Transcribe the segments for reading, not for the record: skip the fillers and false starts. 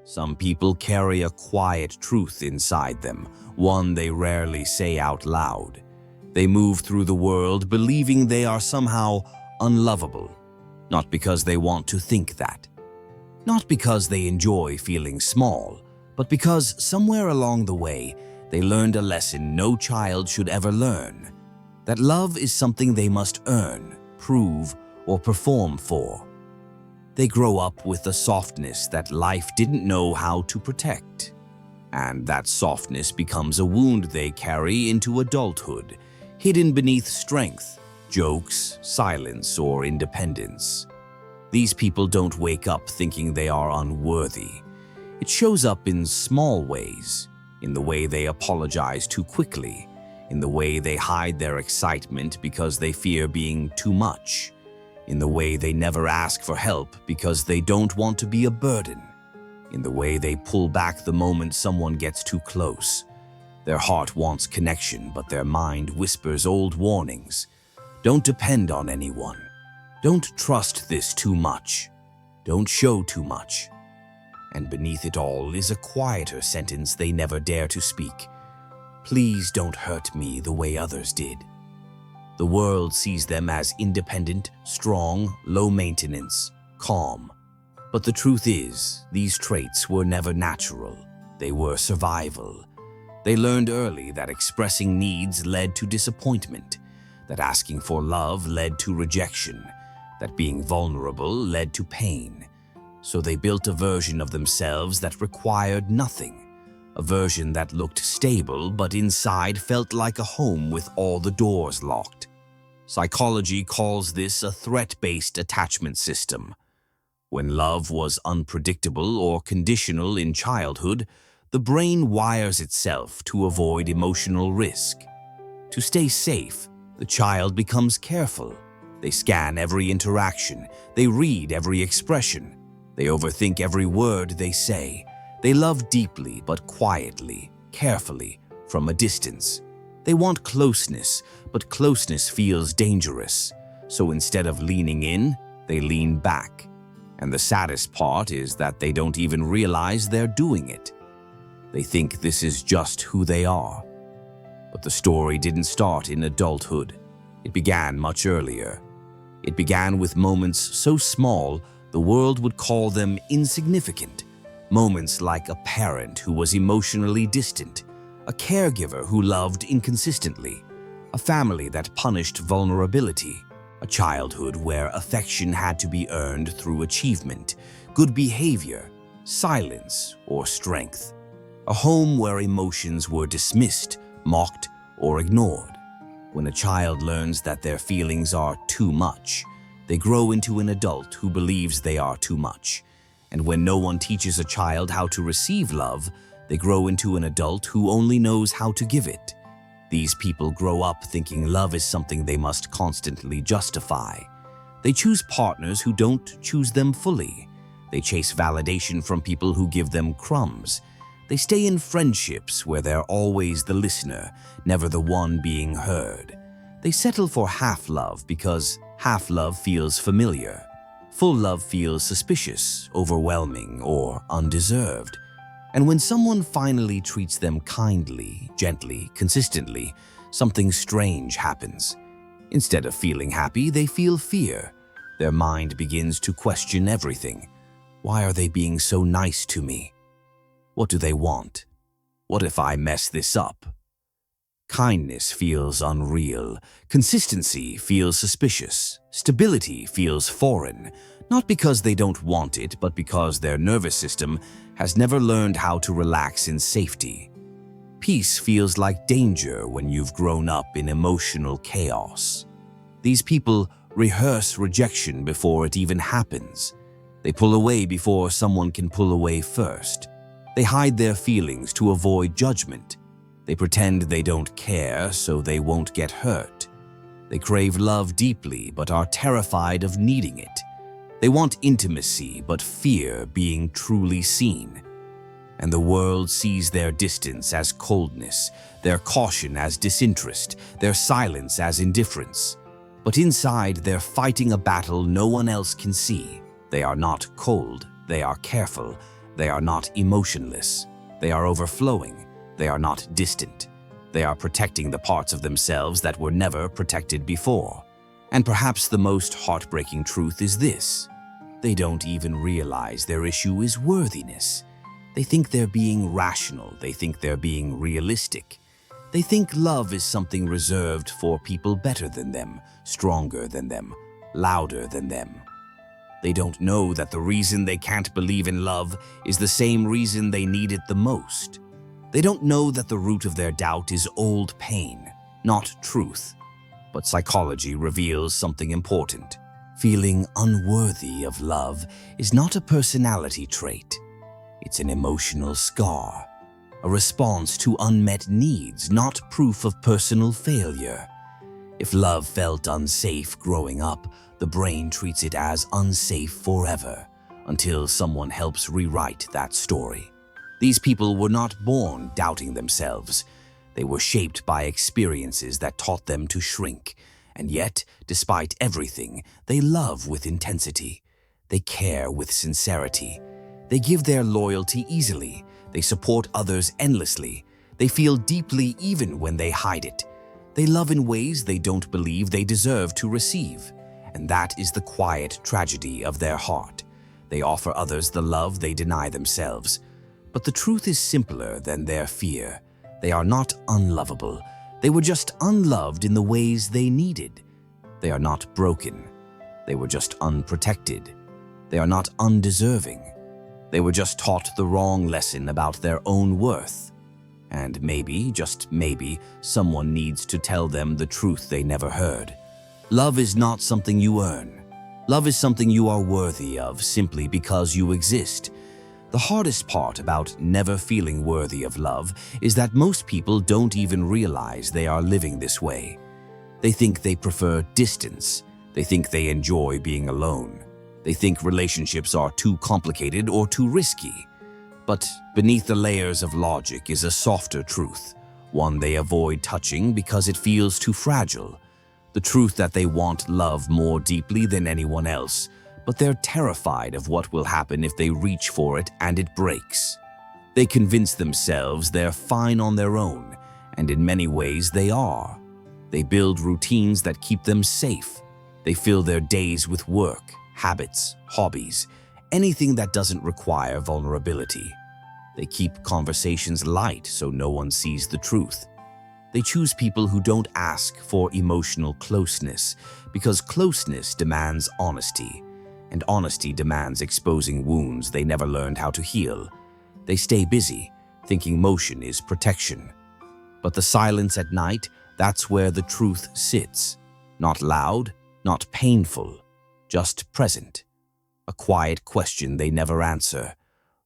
Some people carry a quiet truth inside them, one they rarely say out loud. They move through the world believing they are somehow unlovable, not because they want to think that. Not because they enjoy feeling small, but because somewhere along the way, they learned a lesson no child should ever learn. That love is something they must earn, prove, or perform for. They grow up with a softness that life didn't know how to protect. And that softness becomes a wound they carry into adulthood, hidden beneath strength, jokes, silence, or independence. These people don't wake up thinking they are unworthy. It shows up in small ways, in the way they apologize too quickly, in the way they hide their excitement because they fear being too much, in the way they never ask for help because they don't want to be a burden, in the way they pull back the moment someone gets too close. Their heart wants connection, but their mind whispers old warnings. Don't depend on anyone. Don't trust this too much. Don't show too much. And beneath it all is a quieter sentence they never dare to speak. Please don't hurt me the way others did. The world sees them as independent, strong, low maintenance, calm. But the truth is, these traits were never natural. They were survival. They learned early that expressing needs led to disappointment, that asking for love led to rejection, that being vulnerable led to pain. So they built a version of themselves that required nothing, a version that looked stable but inside felt like a home with all the doors locked. Psychology calls this a threat-based attachment system. When love was unpredictable or conditional in childhood, the brain wires itself to avoid emotional risk. To stay safe, the child becomes careful. They scan every interaction. They read every expression. They overthink every word they say. They love deeply but quietly, carefully, from a distance. They want closeness, but closeness feels dangerous. So instead of leaning in, they lean back. And the saddest part is that they don't even realize they're doing it. They think this is just who they are. But the story didn't start in adulthood. It began much earlier. It began with moments so small the world would call them insignificant. Moments like a parent who was emotionally distant, a caregiver who loved inconsistently, a family that punished vulnerability, a childhood where affection had to be earned through achievement, good behavior, silence, or strength, a home where emotions were dismissed, mocked, or ignored. When a child learns that their feelings are too much, they grow into an adult who believes they are too much. And when no one teaches a child how to receive love, they grow into an adult who only knows how to give it. These people grow up thinking love is something they must constantly justify. They choose partners who don't choose them fully. They chase validation from people who give them crumbs. They stay in friendships where they're always the listener, never the one being heard. They settle for half love because half love feels familiar. Full love feels suspicious, overwhelming, or undeserved. And when someone finally treats them kindly, gently, consistently, something strange happens. Instead of feeling happy, they feel fear. Their mind begins to question everything. Why are they being so nice to me? What do they want? What if I mess this up? Kindness feels unreal. Consistency feels suspicious. Stability feels foreign. Not because they don't want it, but because their nervous system has never learned how to relax in safety. Peace feels like danger when you've grown up in emotional chaos. These people rehearse rejection before it even happens. They pull away before someone can pull away first. They hide their feelings to avoid judgment. They pretend they don't care so they won't get hurt. They crave love deeply but are terrified of needing it. They want intimacy but fear being truly seen. And the world sees their distance as coldness, their caution as disinterest, their silence as indifference. But inside, they're fighting a battle no one else can see. They are not cold, they are careful, They are not emotionless. They are overflowing. They are not distant. They are protecting the parts of themselves that were never protected before. And perhaps the most heartbreaking truth is this: they don't even realize their issue is worthiness. They think they're being rational. They think they're being realistic. They think love is something reserved for people better than them, stronger than them, louder than them. They don't know that the reason they can't believe in love is the same reason they need it the most. They don't know that the root of their doubt is old pain, not truth. But psychology reveals something important. Feeling unworthy of love is not a personality trait. It's an emotional scar, a response to unmet needs, not proof of personal failure. If love felt unsafe growing up, the brain treats it as unsafe forever, until someone helps rewrite that story. These people were not born doubting themselves. They were shaped by experiences that taught them to shrink. And yet, despite everything, they love with intensity. They care with sincerity. They give their loyalty easily. They support others endlessly. They feel deeply even when they hide it. They love in ways they don't believe they deserve to receive. And that is the quiet tragedy of their heart. They offer others the love they deny themselves. But the truth is simpler than their fear. They are not unlovable. They were just unloved in the ways they needed. They are not broken. They were just unprotected. They are not undeserving. They were just taught the wrong lesson about their own worth. And maybe, just maybe, someone needs to tell them the truth they never heard. Love is not something you earn. Love is something you are worthy of simply because you exist. The hardest part about never feeling worthy of love is that most people don't even realize they are living this way. They think they prefer distance. They think they enjoy being alone. They think relationships are too complicated or too risky. But beneath the layers of logic is a softer truth, one they avoid touching because it feels too fragile. The truth that they want love more deeply than anyone else, but they're terrified of what will happen if they reach for it and it breaks. They convince themselves they're fine on their own, and in many ways they are. They build routines that keep them safe. They fill their days with work, habits, hobbies, anything that doesn't require vulnerability. They keep conversations light so no one sees the truth. They choose people who don't ask for emotional closeness because closeness demands honesty, and honesty demands exposing wounds they never learned how to heal. They stay busy, thinking motion is protection. But the silence at night, that's where the truth sits. Not loud, not painful, just present. A quiet question they never answer.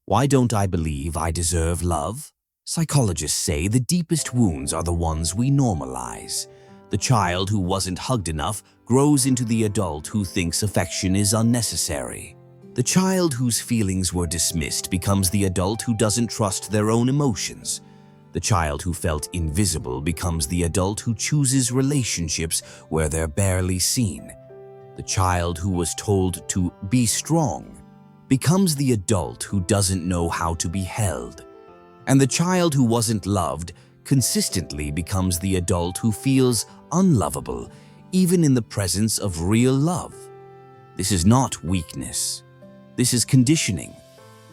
Why don't I believe I deserve love? Psychologists say the deepest wounds are the ones we normalize. The child who wasn't hugged enough grows into the adult who thinks affection is unnecessary. The child whose feelings were dismissed becomes the adult who doesn't trust their own emotions. The child who felt invisible becomes the adult who chooses relationships where they're barely seen. The child who was told to be strong becomes the adult who doesn't know how to be held. And the child who wasn't loved consistently becomes the adult who feels unlovable, even in the presence of real love. This is not weakness. This is conditioning.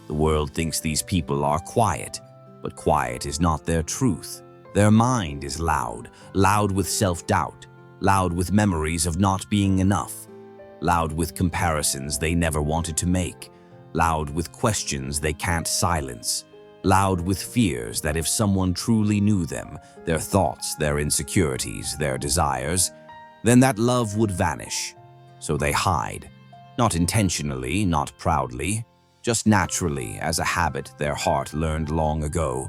The world thinks these people are quiet, but quiet is not their truth. Their mind is loud, loud with self-doubt, loud with memories of not being enough, loud with comparisons they never wanted to make, loud with questions they can't silence, loud with fears that if someone truly knew them, their thoughts, their insecurities, their desires, then that love would vanish. So they hide, not intentionally, not proudly, just naturally as a habit their heart learned long ago.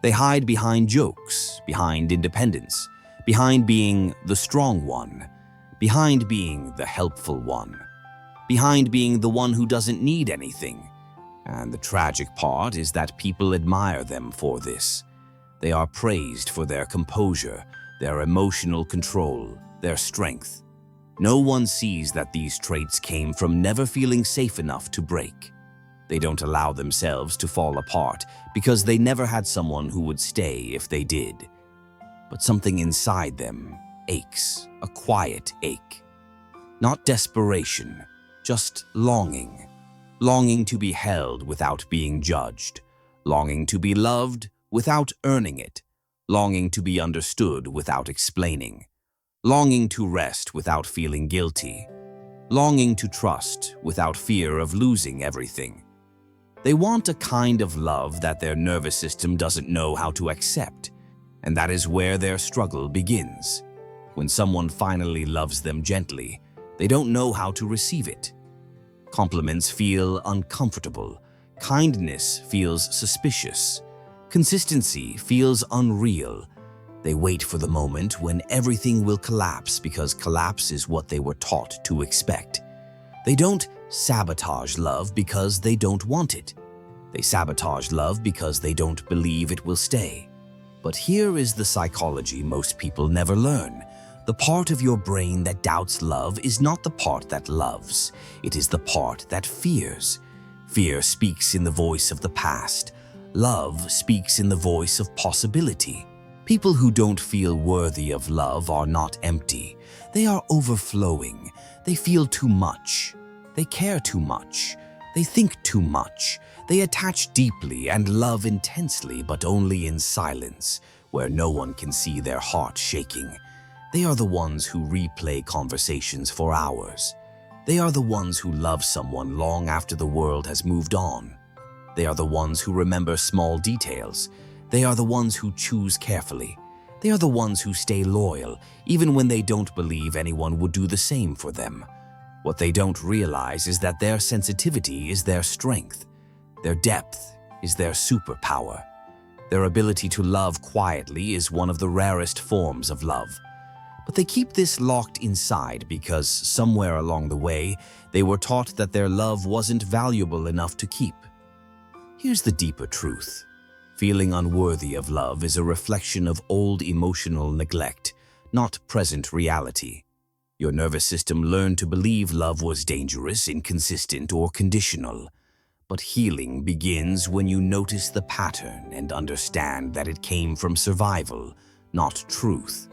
They hide behind jokes, behind independence, behind being the strong one, behind being the helpful one, behind being the one who doesn't need anything. And the tragic part is that people admire them for this. They are praised for their composure, their emotional control, their strength. No one sees that these traits came from never feeling safe enough to break. They don't allow themselves to fall apart because they never had someone who would stay if they did. But something inside them aches, a quiet ache. Not desperation, just longing. Longing to be held without being judged. Longing to be loved without earning it. Longing to be understood without explaining. Longing to rest without feeling guilty. Longing to trust without fear of losing everything. They want a kind of love that their nervous system doesn't know how to accept, and that is where their struggle begins. When someone finally loves them gently, they don't know how to receive it. Compliments feel uncomfortable. Kindness feels suspicious. Consistency feels unreal. They wait for the moment when everything will collapse because collapse is what they were taught to expect. They don't sabotage love because they don't want it. They sabotage love because they don't believe it will stay. But here is the psychology most people never learn. The part of your brain that doubts love is not the part that loves. It is the part that fears. Fear speaks in the voice of the past. Love speaks in the voice of possibility. People who don't feel worthy of love are not empty. They are overflowing. They feel too much. They care too much. They think too much. They attach deeply and love intensely, but only in silence, where no one can see their heart shaking. They are the ones who replay conversations for hours. They are the ones who love someone long after the world has moved on. They are the ones who remember small details. They are the ones who choose carefully. They are the ones who stay loyal, even when they don't believe anyone would do the same for them. What they don't realize is that their sensitivity is their strength. Their depth is their superpower. Their ability to love quietly is one of the rarest forms of love. But they keep this locked inside because somewhere along the way, they were taught that their love wasn't valuable enough to keep. Here's the deeper truth. Feeling unworthy of love is a reflection of old emotional neglect, not present reality. Your nervous system learned to believe love was dangerous, inconsistent, or conditional. But healing begins when you notice the pattern and understand that it came from survival, not truth.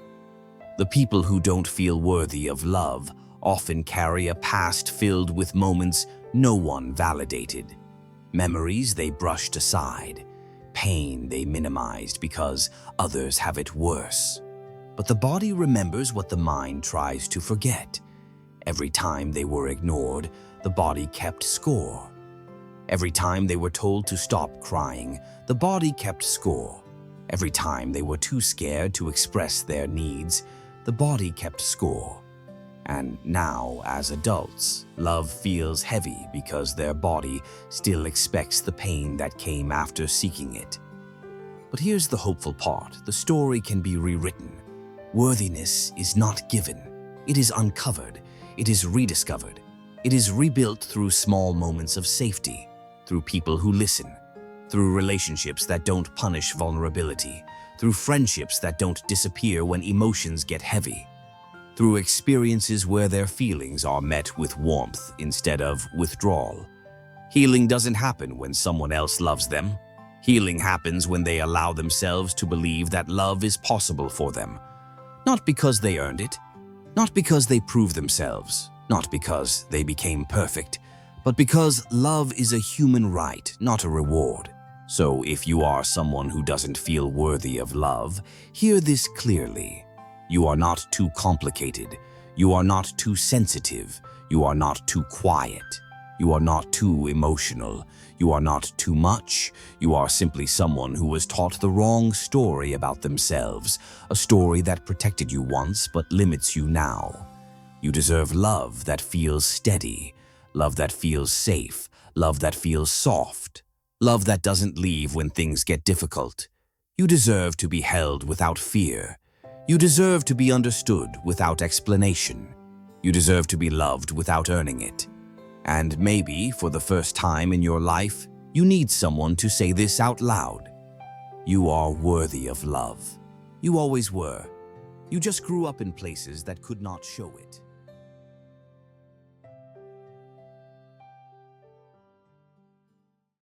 The people who don't feel worthy of love often carry a past filled with moments no one validated. Memories they brushed aside. Pain they minimized because others have it worse. But the body remembers what the mind tries to forget. Every time they were ignored, the body kept score. Every time they were told to stop crying, the body kept score. Every time they were too scared to express their needs, the body kept score. And now, as adults, love feels heavy because their body still expects the pain that came after seeking it. But here's the hopeful part. The story can be rewritten. Worthiness is not given. It is uncovered. It is rediscovered. It is rebuilt through small moments of safety, through people who listen, through relationships that don't punish vulnerability, through friendships that don't disappear when emotions get heavy, through experiences where their feelings are met with warmth instead of withdrawal. Healing doesn't happen when someone else loves them. Healing happens when they allow themselves to believe that love is possible for them. Not because they earned it, not because they proved themselves, not because they became perfect, but because love is a human right, not a reward. So if you are someone who doesn't feel worthy of love, hear this clearly. You are not too complicated. You are not too sensitive. You are not too quiet. You are not too emotional. You are not too much. You are simply someone who was taught the wrong story about themselves, a story that protected you once but limits you now. You deserve love that feels steady, love that feels safe, love that feels soft, love that doesn't leave when things get difficult. You deserve to be held without fear. You deserve to be understood without explanation. You deserve to be loved without earning it. And maybe, for the first time in your life, you need someone to say this out loud. You are worthy of love. You always were. You just grew up in places that could not show it.